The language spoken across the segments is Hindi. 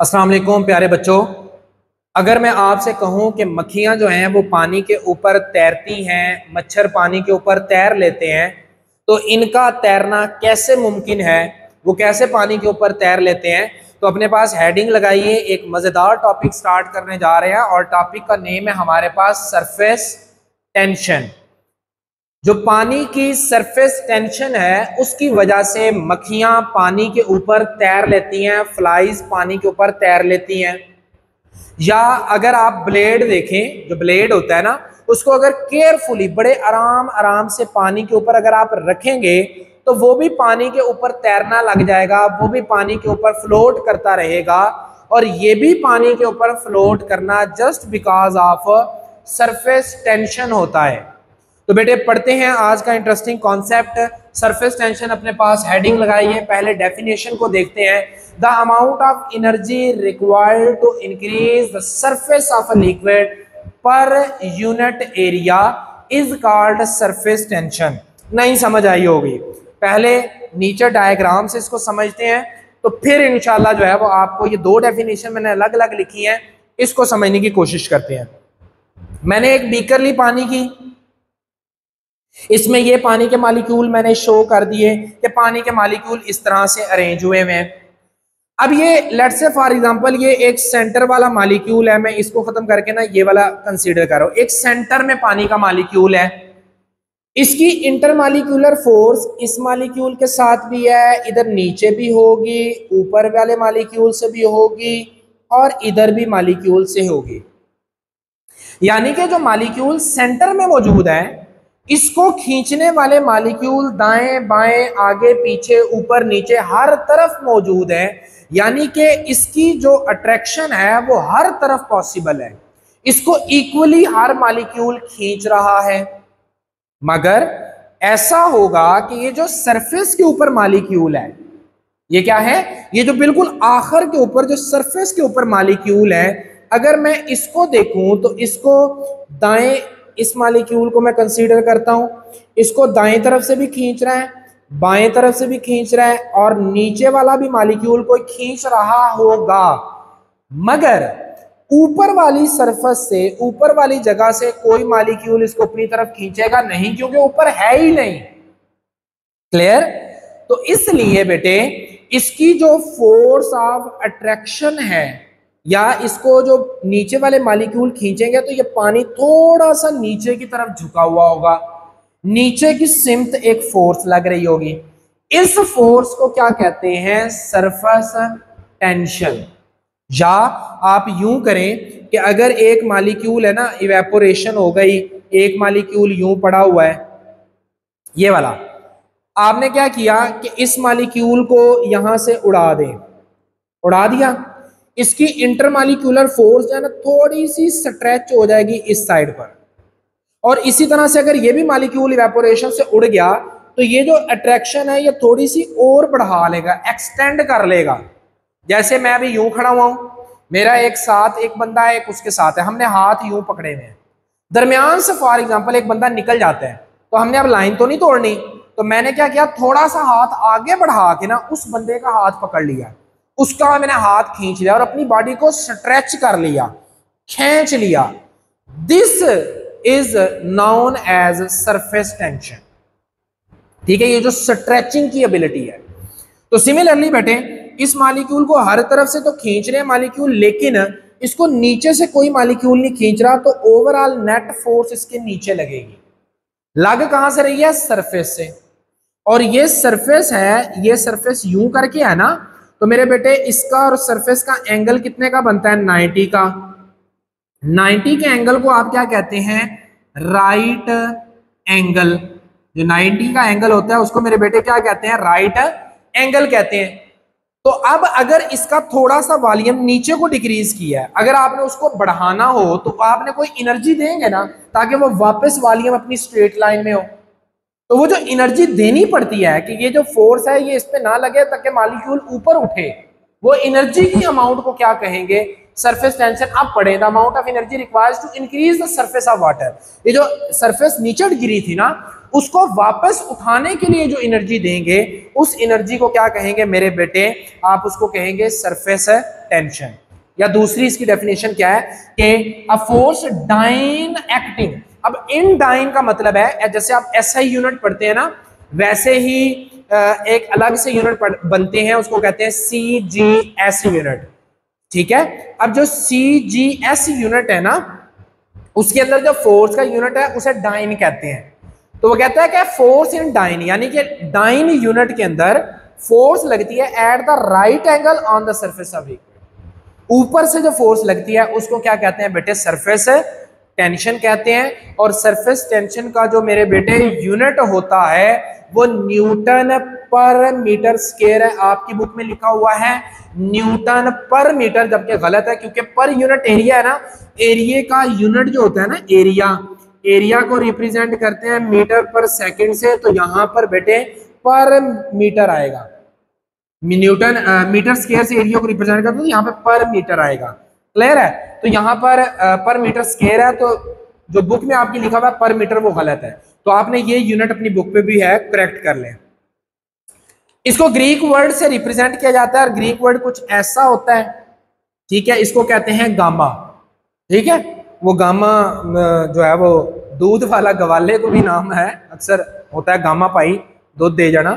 अस्सलाम वालेकुम प्यारे बच्चों। अगर मैं आपसे कहूं कि मक्खियां जो हैं वो पानी के ऊपर तैरती हैं, मच्छर पानी के ऊपर तैर लेते हैं, तो इनका तैरना कैसे मुमकिन है, वो कैसे पानी के ऊपर तैर लेते हैं। तो अपने पास हेडिंग लगाइए, एक मज़ेदार टॉपिक स्टार्ट करने जा रहे हैं और टॉपिक का नेम है हमारे पास सरफेस टेंशन। जो पानी की सरफेस टेंशन है उसकी वजह से मक्खियां पानी के ऊपर तैर लेती हैं, फ्लाइज पानी के ऊपर तैर लेती हैं। या अगर आप ब्लेड देखें, जो ब्लेड होता है ना, उसको अगर केयरफुली बड़े आराम आराम से पानी के ऊपर अगर आप रखेंगे तो वो भी पानी के ऊपर तैरना लग जाएगा, वो भी पानी के ऊपर फ्लोट करता रहेगा। और ये भी पानी के ऊपर फ्लोट करना just because of surface tension होता है। तो बेटे पढ़ते हैं आज का इंटरेस्टिंग कॉन्सेप्ट सरफेस टेंशन। अपने पास हेडिंग लगाइए, पहले डेफिनेशन को देखते हैं। The amount of energy required to increase the surface of a liquid per unit area is called surface tension. नहीं समझ आई होगी, पहले नीचे डायग्राम से इसको समझते हैं, तो फिर इंशाल्लाह जो है वो आपको ये दो डेफिनेशन मैंने अलग अलग लिखी है, इसको समझने की कोशिश करते हैं। मैंने एक बीकर ली पानी की, इसमें ये पानी के मॉलिक्यूल मैंने शो कर दिए कि पानी के मॉलिक्यूल इस तरह से अरेंज हुए हैं। अब ये लेट्स से फॉर एग्जांपल ये एक सेंटर वाला मॉलिक्यूल है, मैं इसको खत्म करके ना ये वाला कंसीडर कर रहा हूं। एक सेंटर में पानी का मॉलिक्यूल है, इसकी इंटरमॉलिक्यूलर फोर्स इस मॉलिक्यूल के साथ भी है, इधर नीचे भी होगी, ऊपर वाले मॉलिक्यूल से भी होगी और इधर भी मॉलिक्यूल से होगी। यानी कि जो मॉलिक्यूल सेंटर में मौजूद है इसको खींचने वाले मॉलिक्यूल दाएं बाएं आगे पीछे ऊपर नीचे हर तरफ मौजूद है। यानी कि इसकी जो अट्रैक्शन है वो हर तरफ पॉसिबल है, इसको इक्वली हर मॉलिक्यूल खींच रहा है। मगर ऐसा होगा कि ये जो सरफेस के ऊपर मॉलिक्यूल है, ये क्या है, ये जो बिल्कुल आखिर के ऊपर जो सरफेस के ऊपर मॉलिक्यूल है, अगर मैं इसको देखूं तो इसको दाएं, इस मॉलिक्यूल को मैं कंसीडर करता हूं, इसको दाएं तरफ से भी खींच रहा है, बाएं तरफ से भी खींच रहा है और नीचे वाला भी मॉलिक्यूल कोई खींच रहा होगा। मगर ऊपर वाली सरफेस से, ऊपर वाली जगह से कोई मॉलिक्यूल इसको अपनी तरफ खींचेगा नहीं, क्योंकि ऊपर है ही नहीं। क्लियर? तो इसलिए बेटे इसकी जो फोर्स ऑफ अट्रैक्शन है, या इसको जो नीचे वाले मॉलिक्यूल खींचेंगे तो ये पानी थोड़ा सा नीचे की तरफ झुका हुआ होगा, नीचे की सिमत एक फोर्स लग रही होगी। इस फोर्स को क्या कहते हैं? Surface tension. या आप यूं करें कि अगर एक मॉलिक्यूल है ना, इवेपोरेशन हो गई, एक मॉलिक्यूल यूं पड़ा हुआ है, ये वाला, आपने क्या किया कि इस मॉलिक्यूल को यहां से उड़ा दें, उड़ा दिया, इसकी इंटरमॉलिक्यूलर फोर्स जो है ना थोड़ी सी स्ट्रेच हो जाएगी इस साइड पर, और इसी तरह से अगर ये भी मॉलिक्यूल इवेपोरेशन से उड़ गया तो ये जो अट्रैक्शन है ये थोड़ी सी और बढ़ा लेगा, एक्सटेंड कर लेगा। जैसे मैं अभी यूं खड़ा हुआ हूं, मेरा एक साथ एक बंदा है, एक उसके साथ है, हमने हाथ यूं पकड़े हुए हैं, दरमियान से फॉर एग्जाम्पल एक बंदा निकल जाता है, तो हमने अब लाइन तो नहीं तोड़नी, तो मैंने क्या किया, थोड़ा सा हाथ आगे बढ़ा के ना उस बंदे का हाथ पकड़ लिया, उसका मैंने हाथ खींच लिया और अपनी बॉडी को स्ट्रेच कर लिया, खींच लिया। This is known as surface tension. ठीक है, ये जो स्ट्रेचिंग की एबिलिटी है। तो सिमिलरली बेटे इस मॉलिक्यूल को हर तरफ से तो खींच रहे हैं मॉलिक्यूल, लेकिन इसको नीचे से कोई मॉलिक्यूल नहीं खींच रहा, तो ओवरऑल नेट फोर्स इसके नीचे लगेगी। लग कहां से रही है? सरफेस से। और ये सरफेस है, ये सरफेस यूं करके है ना, तो मेरे बेटे इसका और सरफेस का एंगल कितने का बनता है? 90 का। 90 के एंगल को आप क्या कहते हैं? Right angle. जो 90 का एंगल होता है उसको मेरे बेटे क्या कहते हैं? राइट एंगल कहते हैं। तो अब अगर इसका थोड़ा सा वॉल्यूम नीचे को डिक्रीज किया है, अगर आपने उसको बढ़ाना हो तो आपने कोई एनर्जी देंगे ना, ताकि वो वापस वॉल्यूम अपनी स्ट्रेट लाइन में हो। तो वो जो एनर्जी देनी पड़ती है कि ये जो फोर्स है ये इस पे ना लगे ताकि मॉलिक्यूल ऊपर उठे, वो एनर्जी की अमाउंट को क्या कहेंगे? Surface tension. अब पढ़े, the amount of energy requires to increase the surface of water. ये जो सरफेस नीचे गिरी थी ना, उसको वापस उठाने के लिए जो एनर्जी देंगे उस एनर्जी को क्या कहेंगे मेरे बेटे, आप उसको कहेंगे सरफेस टेंशन। या दूसरी इसकी डेफिनेशन क्या है कि अ फोर्स डाइन एक्टिंग। अब इन डाइन का मतलब है जैसे आप एसआई यूनिट पढ़ते हैं ना, वैसे ही एक अलग से यूनिट बनते हैं, उसको कहते हैं सीजीएस यूनिट। ठीक है, अब जो सीजीएस यूनिट है ना, उसके अंदर जो फोर्स का यूनिट है उसे डाइन कहते हैं। तो वो कहता है कि फोर्स इन डाइन, यानी कि डाइन यूनिट के अंदर फोर्स लगती है at the right angle on the surface of equator. ऊपर से जो फोर्स लगती है उसको क्या कहते हैं बेटे, सरफेस टेंशन कहते हैं। और सरफेस टेंशन का जो मेरे बेटे यूनिट होता है वो न्यूटन पर मीटर स्क्वायर है। आपकी बुक में लिखा हुआ है न्यूटन पर मीटर, जबकि गलत है, क्योंकि पर यूनिट एरिया है ना, एरिया का यूनिट जो होता है ना, एरिया को रिप्रेजेंट करते हैं मीटर पर सेकंड से, तो यहां पर बेटे पर मीटर आएगा। न्यूटन मीटर स्क्वायर से एरिया को रिप्रेजेंट करते हैं, तो यहाँ पे पर मीटर आएगा। क्लियर है? तो यहाँ पर मीटर स्क्वायर है, तो जो बुक में आपकी लिखा हुआ है पर मीटर वो गलत है। तो आपने ये यूनिट अपनी बुक पे भी है, करेक्ट कर लें। इसको ग्रीक वर्ड से रिप्रेजेंट किया जाता है और ग्रीक वर्ड कुछ ऐसा होता है, ठीक है, इसको कहते हैं गामा। ठीक है, वो गामा जो है वो दूध वाला गवाले को भी नाम है, अक्सर होता है गामा पाई दूध दे जाना,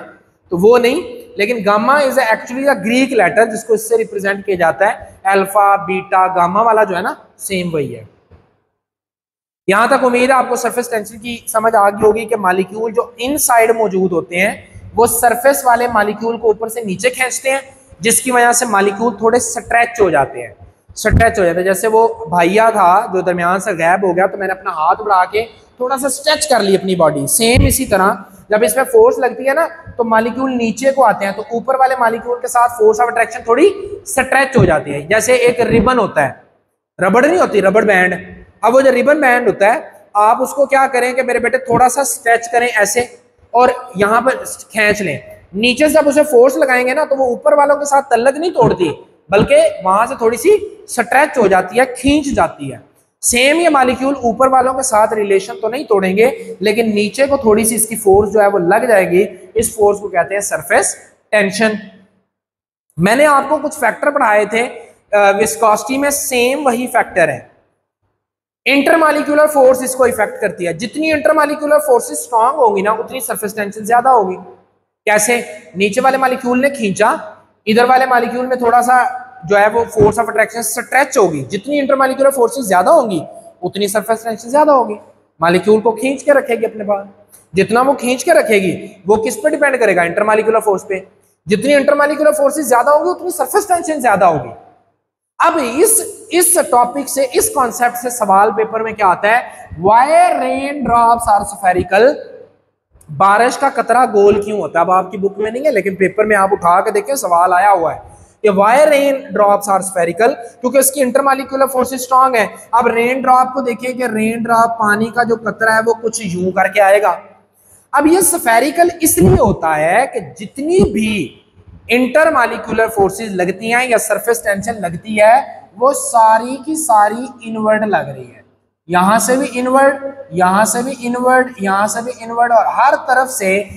तो वो नहीं, लेकिन gamma is actually the Greek letter जिसको इससे रिप्रेजेंट किया जाता है। अल्फा बीटा गामा वाला जो है ना, सेम वही है। यहां तक उम्मीद है आपको सरफेस टेंशन की समझ आ गई होगी कि मॉलिक्यूल जो इनसाइड मौजूद होते हैं वो सरफेस वाले मॉलिक्यूल को ऊपर से नीचे खींचते हैं, जिसकी वजह से मॉलिक्यूल थोड़े स्ट्रेच हो जाते हैं। जैसे वो भैया था जो दरमियान से गायब हो गया, तो मैंने अपना हाथ बढ़ा के थोड़ा सा स्ट्रेच कर ली अपनी बॉडी। सेम इसी तरह जब इसमें फोर्स लगती है ना, तो मॉलिक्यूल नीचे को आते हैं, तो ऊपर वाले मॉलिक्यूल के साथ फोर्स ऑफ अट्रैक्शन थोड़ी स्ट्रेच हो जाती है। जैसे एक रिबन होता है, रबड़ नहीं होती, रबड़ बैंड। अब वो जो रिबन बैंड होता है, आप उसको क्या करें कि मेरे बेटे थोड़ा सा स्ट्रेच करें ऐसे, और यहाँ पर खींच लें। नीचे से आप उसे फोर्स लगाएंगे ना, तो वो ऊपर वालों के साथ तल्लक नहीं तोड़ती, बल्कि वहां से थोड़ी सी स्ट्रेच हो जाती है, खींच जाती है। सेम ये मॉलिक्यूल ऊपर वालों के साथ रिलेशन तो नहीं तोड़ेंगे, लेकिन नीचे को थोड़ी सी इसकी फोर्स जो है वो लग जाएगी। इस फोर्स को कहते हैं सरफेस टेंशन। मैंने आपको कुछ फैक्टर पढ़ाए थे विस्कोसिटी में, सेम वही फैक्टर है। इंटरमॉलिक्यूलर फोर्स इसको इफेक्ट करती है। जितनी इंटरमॉलिक्यूलर फोर्सेस स्ट्रांग होंगी ना, उतनी सरफेस टेंशन ज्यादा होगी। कैसे? नीचे वाले मॉलिक्यूल ने खींचा, इधर वाले मॉलिक्यूल में थोड़ा सा जो है वो फोर्स ऑफ अट्रैक्शन स्ट्रेच होगी। जितनी इंटरमॉलिक्यूलर फोर्सेस ज्यादा होंगी उतनी सरफेस टेंशन ज्यादा होगी। मॉलिक्यूल को खींच के रखेगी अपने पास। जितना वो खींच के रखेगी वो किस पे डिपेंड करेगा? इंटरमॉलिक्यूलर फोर्स पे। जितनी इंटरमॉलिक्यूलर फोर्सेस ज्यादा होंगी उतनी सरफेस टेंशन ज्यादा होगी। अब इस टॉपिक से, इस कॉन्सेप्ट से सवाल पेपर में क्या आता है? Why rain drops are spherical. बारिश का कतरा गोल क्यों होता है? अब आपकी बुक में नहीं है, लेकिन पेपर में आप उठा के देखें, सवाल आया हुआ है कि why rain drops are spherical, क्योंकि इसकी इंटरमॉलिक्यूलर फोर्सेस स्ट्रांग है। अब रेन ड्रॉप को देखिए कि रेन ड्रॉप, पानी का जो कतरा है वो कुछ यूं करके आएगा। अब ये स्फेरिकल इसलिए होता है कि जितनी भी इंटरमॉलिक्यूलर फोर्सेस लगती हैं या सरफेस टेंशन लगती है, वो सारी की सारी इनवर्ड लग रही है। यहां से भी इनवर्ड, यहां से भी इनवर्ड, यहां से भी इनवर्ड, और हर तरफ से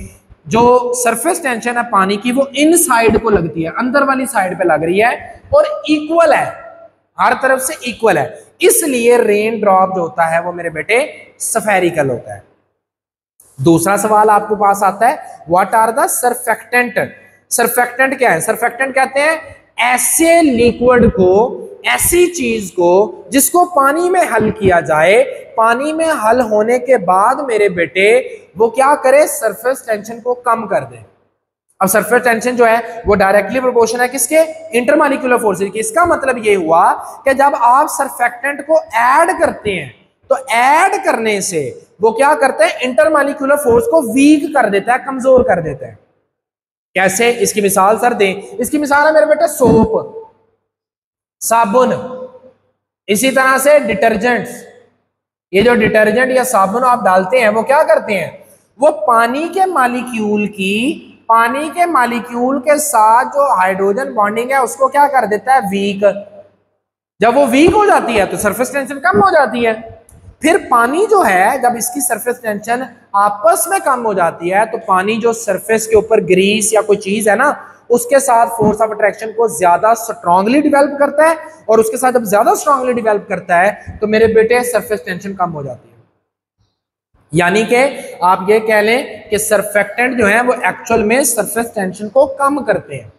जो सरफेस टेंशन है पानी की वो इन साइड को लगती है, अंदर वाली साइड पे लग रही है, और इक्वल है, हर तरफ से इक्वल है। इसलिए रेन ड्रॉप जो होता है वो मेरे बेटे स्फेरिकल होता है। दूसरा सवाल आपके पास आता है, what are the surfactant. Surfactant क्या है? सरफेक्टेंट कहते हैं ऐसे लिक्विड को, ऐसी चीज को जिसको पानी में हल किया जाए, पानी में हल होने के बाद मेरे बेटे वो क्या करे? सरफेस टेंशन को कम कर दे। अब सरफेस टेंशन जो है वो डायरेक्टली प्रोपोर्शनल है किसके? इंटरमॉलिक्यूलर फोर्सेस की। इसका मतलब ये हुआ कि जब आप सरफेक्टेंट को ऐड करते हैं, तो ऐड करने से वो क्या करते हैं? इंटरमॉलिक्यूलर फोर्स को वीक कर देता है, कमजोर कर देता है। कैसे? इसकी मिसाल सर दें। इसकी मिसाल है मेरे बेटे सोप, साबुन, इसी तरह से डिटर्जेंट्स। ये जो डिटर्जेंट या साबुन आप डालते हैं वो क्या करते हैं? वो पानी के मॉलिक्यूल के साथ जो हाइड्रोजन बॉन्डिंग है उसको क्या कर देता है? वीक। जब वो वीक हो जाती है तो सरफेस टेंशन कम हो जाती है। फिर पानी जो है जब इसकी सरफेस टेंशन आपस में कम हो जाती है तो पानी जो सरफेस के ऊपर ग्रीस या कोई चीज है ना उसके साथ फोर्स ऑफ अट्रैक्शन को ज्यादा स्ट्रांगली डेवलप करता है, और उसके साथ जब ज्यादा स्ट्रांगली डेवलप करता है तो मेरे बेटे सरफेस टेंशन कम हो जाती है। यानी कि आप ये कह लें कि सरफेक्टेंट जो है वो एक्चुअल में सरफेस टेंशन को कम करते हैं,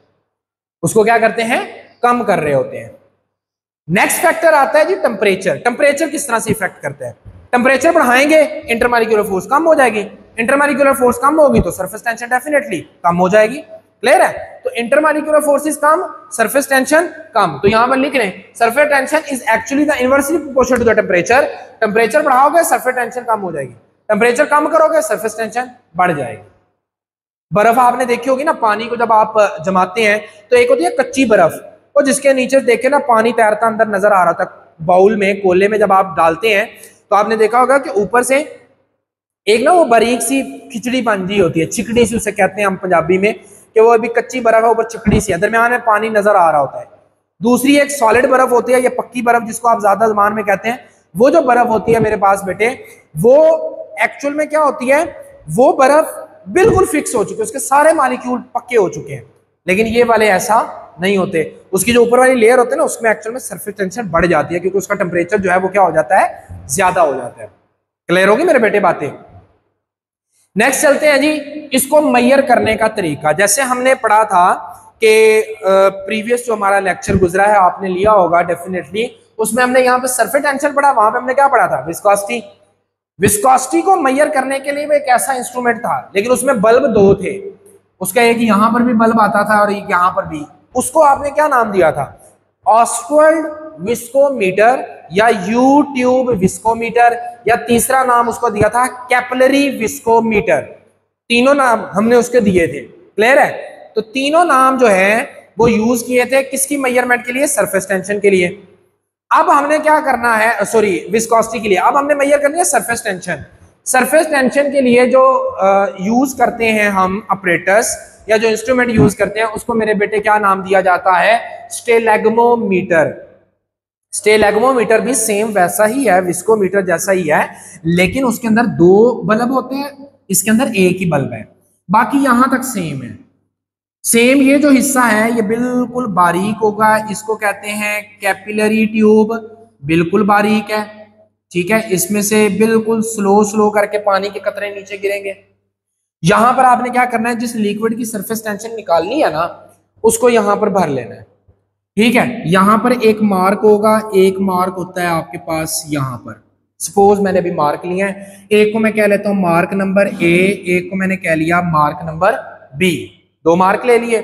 उसको क्या करते हैं, कम कर रहे होते हैं। नेक्स्ट फैक्टर आता है जी टेम्परेचर। टेम्परेचर किस तरह से इफेक्ट करता है? टेम्परेचर बढ़ाएंगे इंटरमॉलिक्यूलर फोर्स कम हो जाएगी, इंटरमॉलिक्यूलर फोर्स कम होगी तो सरफेस टेंशन डेफिनेटली कम हो जाएगी। क्लियर है? तो इंटरमॉलिक्यूलर फोर्सेस कम, सरफेस टेंशन कम। तो यहां पर लिख रहे हैं surface tension is actually the inversely proportional to the temperature. Temperature बढ़ाओगे सरफेस टेंशन कम हो जाएगी, टेम्परेचर कम करोगे सरफेस टेंशन बढ़ जाएगी। बर्फ आपने देखी होगी ना, पानी को जब आप जमाते हैं तो एक होती है कच्ची बर्फ, और जिसके नीचे देखे ना पानी तैरता अंदर नजर आ रहा था, बाउल में कोले में जब आप डालते हैं तो आपने देखा होगा कि ऊपर से एक ना वो बारीक सी खिचड़ी बन रही होती है, चिकड़ी सी उसे कहते हैं हम पंजाबी में, कि वो अभी कच्ची बर्फ है ऊपर चिकड़ी सी है, दरमियान में पानी नजर आ रहा होता है। दूसरी एक सॉलिड बर्फ होती है या पक्की बर्फ जिसको आप ज्यादा जबान में कहते हैं। वो जो बर्फ होती है मेरे पास बेटे, वो एक्चुअल में क्या होती है, वो बर्फ बिल्कुल फिक्स हो चुकी है, उसके सारे मॉलिक्यूल पक्के हो चुके हैं। लेकिन ये वाले ऐसा नहीं होते, उसकी जो ऊपर वाली लेयर होती है ना उसमें एक्चुअल में सरफेस टेंशन बढ़ जाती है, क्योंकि उसका टेम्परेचर जो है वो क्या हो जाता है, ज्यादा हो जाता है। क्लियर होगी मेरे बेटे बातें? नेक्स्ट चलते हैं जी, इसको मेजर करने का तरीका। जैसे हमने पढ़ा था कि प्रीवियस जो हमारा लेक्चर गुजरा है आपने लिया होगा डेफिनेटली, उसमें हमने यहाँ पे सरफेस टेंशन पढ़ा, वहां पे हमने क्या पढ़ा था, विस्कोसिटी। विस्कोसिटी को मेजर करने के लिए वो एक ऐसा इंस्ट्रूमेंट था, लेकिन उसमें बल्ब दो थे, उसका एक यहाँ पर भी बल्ब आता था और एक यहाँ पर भी। उसको आपने क्या नाम दिया था, ऑस्वाल्ड विस्कोमीटर या यू ट्यूब विस्कोमीटर, या तीसरा नाम उसको दिया था कैपिलरी विस्कोमीटर। तीनों नाम हमने उसके दिए थे। क्लियर है? तो तीनों नाम जो है वो यूज किए थे किसकी मेजरमेंट के लिए, सरफेस टेंशन के लिए। अब हमने क्या करना है, सॉरी विस्कोसिटी के लिए, अब हमने मेजर करनी है सरफेस टेंशन। सरफेस टेंशन के लिए जो यूज करते हैं हम ऑपरेटर्स या जो इंस्ट्रूमेंट यूज करते हैं उसको मेरे बेटे क्या नाम दिया जाता है, स्टेलेग्मोमीटर। स्टेलेग्मोमीटर भी सेम वैसा ही है, विस्कोमीटर जैसा ही है, लेकिन उसके अंदर दो बल्ब होते हैं, इसके अंदर एक ही बल्ब है, बाकी यहां तक सेम है। सेम ये जो हिस्सा है ये बिल्कुल बारीक होगा, इसको कहते हैं कैपिलरी ट्यूब, बिल्कुल बारीक है। ठीक है, इसमें से बिल्कुल स्लो स्लो करके पानी के कतरे नीचे गिरेंगे। यहां पर आपने क्या करना है, जिस लिक्विड की सरफेस टेंशन निकालनी है ना उसको यहां पर भर लेना है। ठीक है, यहां पर एक मार्क होगा, एक मार्क होता है आपके पास यहां पर। सपोज मैंने अभी मार्क लिया है, एक को मैं कह लेता हूं मार्क नंबर ए, एक को मैंने कह लिया मार्क नंबर बी, दो मार्क ले लिए।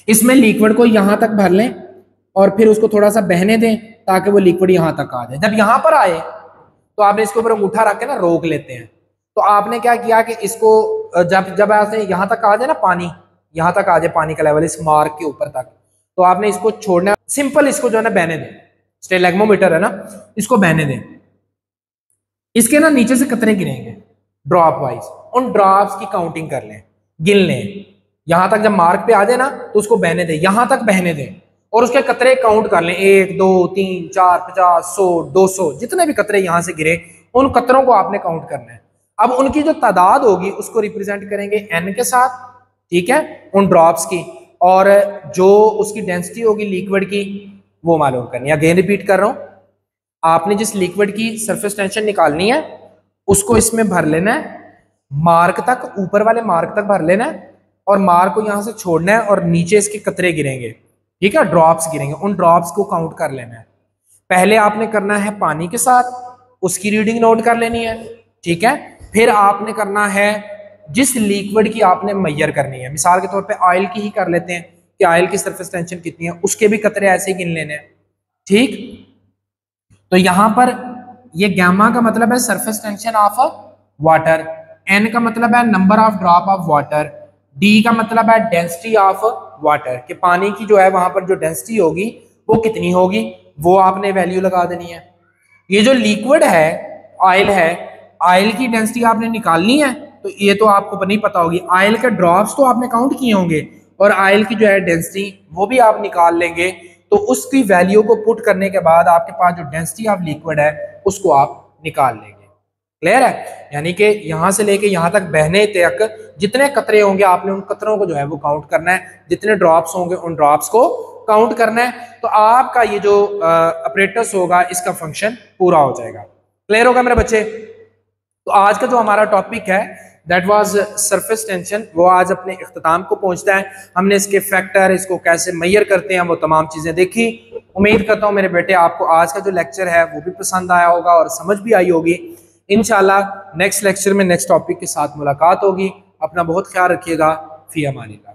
इसमें लिक्विड को यहां तक भर लें और फिर उसको थोड़ा सा बहने दें ताकि वो लिक्विड यहां तक आ जाए। जब यहां पर आए तो आपने इसके ऊपर अंगूठा रख के ना रोक लेते हैं। तो आपने क्या किया कि इसको जब ऐसे यहां तक आ जाए ना, पानी यहां तक आ जाए, पानी का लेवल इस मार्क के ऊपर तक, तो आपने इसको छोड़ना, सिंपल इसको जो है ना बहने दें। स्टेलेग्मोमीटर है ना, इसको बहने दें। इसके ना नीचे से कतरे गिरेंगे ड्रॉप वाइज, उन ड्रॉप्स की काउंटिंग कर लें, गिन लें। यहां तक जब मार्क पे आ जाए ना तो उसको बहने दें, यहां तक बहने दें और उसके कतरे काउंट कर लें, 1 2 3 4 50 100 200, जितने भी कतरे यहां से गिरे उन कतरों को आपने काउंट करना है। अब उनकी जो तादाद होगी उसको रिप्रेजेंट करेंगे n के साथ, ठीक है, उन ड्रॉप्स की, और जो उसकी डेंसिटी होगी लिक्विड की वो मालूम करनी है। अगेन रिपीट कर रहा हूं, आपने जिस लिक्विड की सरफेस टेंशन निकालनी है उसको इसमें भर लेना है, मार्क तक, ऊपर वाले मार्क तक भर लेना है और मार्क को यहां से छोड़ना है और नीचे इसके कतरे गिरेंगे, ठीक है, ड्रॉप्स गिरेंगे, उन ड्रॉप्स को काउंट कर लेना है। पहले आपने करना है पानी के साथ, उसकी रीडिंग नोट कर लेनी है, ठीक है। फिर आपने करना है जिस लिक्विड की आपने मेजर करनी है, मिसाल के तौर पे ऑयल की ही कर लेते हैं कि ऑयल की सरफेस टेंशन कितनी है, उसके भी कतरे ऐसे ही गिन लेने हैं, ठीक। तो यहां पर ये गैमा का मतलब है surface tension of water, N का मतलब है number of drop of water, D का मतलब है डेंसिटी ऑफ वाटर, कि पानी की जो है वहां पर जो डेंसिटी होगी वो कितनी होगी, वो आपने वैल्यू लगा देनी है। ये जो लिक्विड है ऑयल है, ऑयल की डेंसिटी आपने निकालनी है, तो ये तो आपको नहीं पता होगी। ऑयल के ड्रॉप्स तो आपने काउंट किए होंगे और ऑयल की जो है डेंसिटी वो भी आप निकाल लेंगे, तो उसकी वैल्यू को पुट करने के बाद आपके पास जो डेंसिटी ऑफ लिक्विड है उसको आप निकाल लेंगे। क्लियर है? यानी कि यहाँ से लेके यहाँ तक बहने तक जितने कतरे होंगे आपने उन कतरों को जो है वो काउंट करना है, जितने ड्रॉप्स होंगे उन ड्रॉप्स को काउंट करना है, तो आपका ये जो अपरेटस होगा इसका फंक्शन पूरा हो जाएगा। क्लियर होगा मेरे बच्चे? तो आज का जो हमारा टॉपिक है दैट वाज सरफेस टेंशन, वो आज अपने इख्तिताम को पहुंचता है। हमने इसके फैक्टर, इसको कैसे मेजर करते हैं, वो तमाम चीज़ें देखी। उम्मीद करता हूँ मेरे बेटे आपको आज का जो लेक्चर है वो भी पसंद आया होगा और समझ भी आई होगी। इंशाल्लाह नेक्स्ट लेक्चर में नेक्स्ट टॉपिक के साथ मुलाकात होगी। अपना बहुत ख्याल रखिएगा। फी अमानिल्लाह।